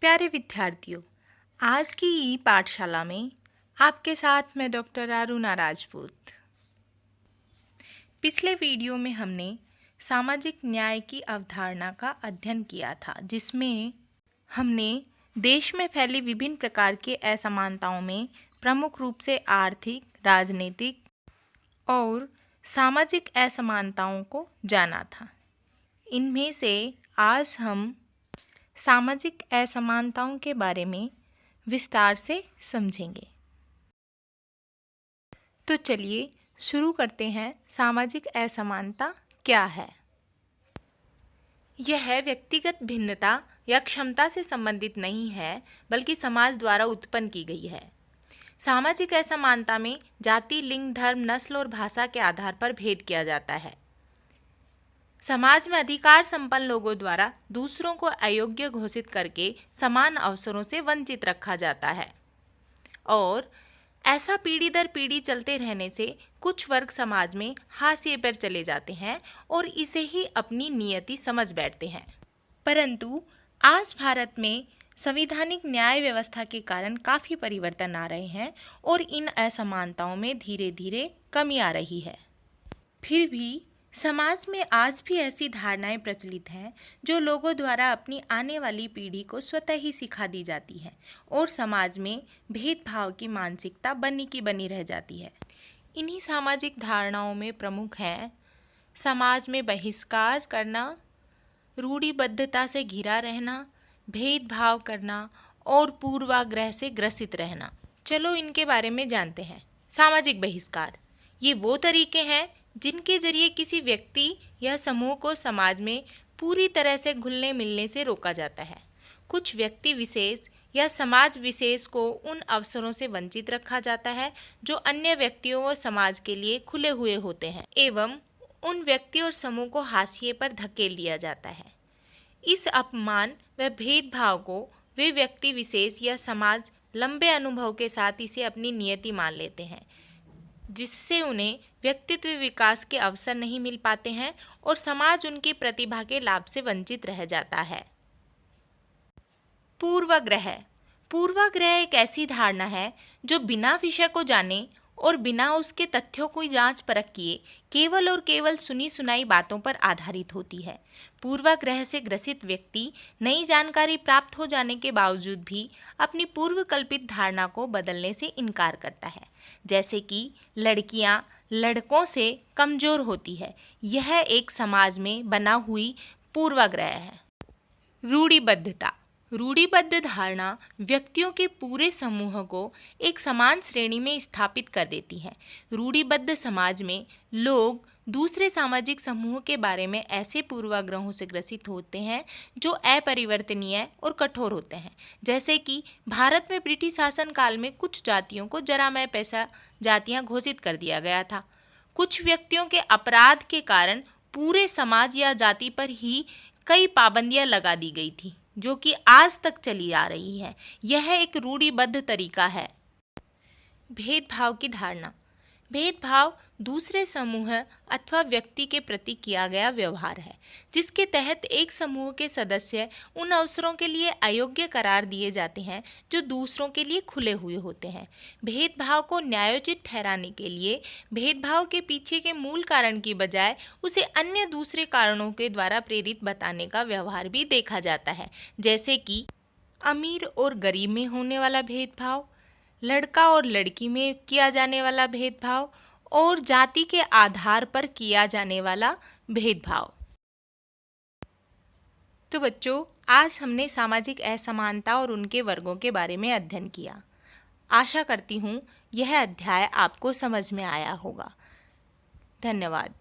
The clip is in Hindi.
प्यारे विद्यार्थियों, आज की ई पाठशाला में आपके साथ मैं डॉक्टर अरुणा राजपूत। पिछले वीडियो में हमने सामाजिक न्याय की अवधारणा का अध्ययन किया था, जिसमें हमने देश में फैली विभिन्न प्रकार के असमानताओं में प्रमुख रूप से आर्थिक, राजनीतिक और सामाजिक असमानताओं को जाना था। इनमें से आज हम सामाजिक असमानताओं के बारे में विस्तार से समझेंगे। तो चलिए शुरू करते हैं। सामाजिक असमानता क्या है? यह व्यक्तिगत भिन्नता या क्षमता से संबंधित नहीं है, बल्कि समाज द्वारा उत्पन्न की गई है। सामाजिक असमानता में जाति, लिंग, धर्म, नस्ल और भाषा के आधार पर भेद किया जाता है। समाज में अधिकार संपन्न लोगों द्वारा दूसरों को अयोग्य घोषित करके समान अवसरों से वंचित रखा जाता है, और ऐसा पीढ़ी दर पीढ़ी चलते रहने से कुछ वर्ग समाज में हाशिए पर चले जाते हैं और इसे ही अपनी नियति समझ बैठते हैं। परंतु आज भारत में संवैधानिक न्याय व्यवस्था के कारण काफ़ी परिवर्तन आ रहे हैं और इन असमानताओं में धीरे धीरे कमी आ रही है। फिर भी समाज में आज भी ऐसी धारणाएं प्रचलित हैं जो लोगों द्वारा अपनी आने वाली पीढ़ी को स्वतः ही सिखा दी जाती हैं, और समाज में भेदभाव की मानसिकता बनी की बनी रह जाती है। इन्हीं सामाजिक धारणाओं में प्रमुख हैं समाज में बहिष्कार करना, रूढ़िबद्धता से घिरा रहना, भेदभाव करना और पूर्वाग्रह से ग्रसित रहना। चलो इनके बारे में जानते हैं। सामाजिक बहिष्कार, ये वो तरीके हैं जिनके जरिए किसी व्यक्ति या समूह को समाज में पूरी तरह से घुलने मिलने से रोका जाता है। कुछ व्यक्ति विशेष या समाज विशेष को उन अवसरों से वंचित रखा जाता है जो अन्य व्यक्तियों और समाज के लिए खुले हुए होते हैं, एवं उन व्यक्ति और समूह को हाशिए पर धकेल दिया जाता है। इस अपमान व भेदभाव को वे व्यक्ति विशेष या समाज लंबे अनुभव के साथ इसे अपनी नियति मान लेते हैं, जिससे उन्हें व्यक्तित्व विकास के अवसर नहीं मिल पाते हैं और समाज उनकी प्रतिभा के लाभ से वंचित रह जाता है। पूर्वाग्रह। पूर्वाग्रह एक ऐसी धारणा है जो बिना विषय को जाने और बिना उसके तथ्यों की जांच परख किए केवल और केवल सुनी सुनाई बातों पर आधारित होती है। पूर्वाग्रह से ग्रसित व्यक्ति नई जानकारी प्राप्त हो जाने के बावजूद भी अपनी पूर्व कल्पित धारणा को बदलने से इनकार करता है, जैसे कि लड़कियां लड़कों से कमजोर होती है। यह एक समाज में बना हुई पूर्वाग्रह है। रूढ़िबद्धता। रूढ़िबद्ध धारणा व्यक्तियों के पूरे समूह को एक समान श्रेणी में स्थापित कर देती है। रूढ़िबद्ध समाज में लोग दूसरे सामाजिक समूह के बारे में ऐसे पूर्वाग्रहों से ग्रसित होते हैं जो अपरिवर्तनीय और कठोर होते हैं। जैसे कि भारत में ब्रिटिश शासन काल में कुछ जातियों को जरामय पैसा जातियां घोषित कर दिया गया था। कुछ व्यक्तियों के अपराध के कारण पूरे समाज या जाति पर ही कई पाबंदियां लगा दी गई थी, जो कि आज तक चली आ रही है। यह एक रूढ़िबद्ध तरीका है। भेदभाव की धारणा। भेदभाव दूसरे समूह अथवा व्यक्ति के प्रति किया गया व्यवहार है, जिसके तहत एक समूह के सदस्य उन अवसरों के लिए अयोग्य करार दिए जाते हैं जो दूसरों के लिए खुले हुए होते हैं। भेदभाव को न्यायोचित ठहराने के लिए भेदभाव के पीछे के मूल कारण की बजाय उसे अन्य दूसरे कारणों के द्वारा प्रेरित बताने का व्यवहार भी देखा जाता है, जैसे कि अमीर और गरीब में होने वाला भेदभाव, लड़का और लड़की में किया जाने वाला भेदभाव और जाति के आधार पर किया जाने वाला भेदभाव। तो बच्चों, आज हमने सामाजिक असमानता और उनके वर्गों के बारे में अध्ययन किया। आशा करती हूँ यह अध्याय आपको समझ में आया होगा। धन्यवाद।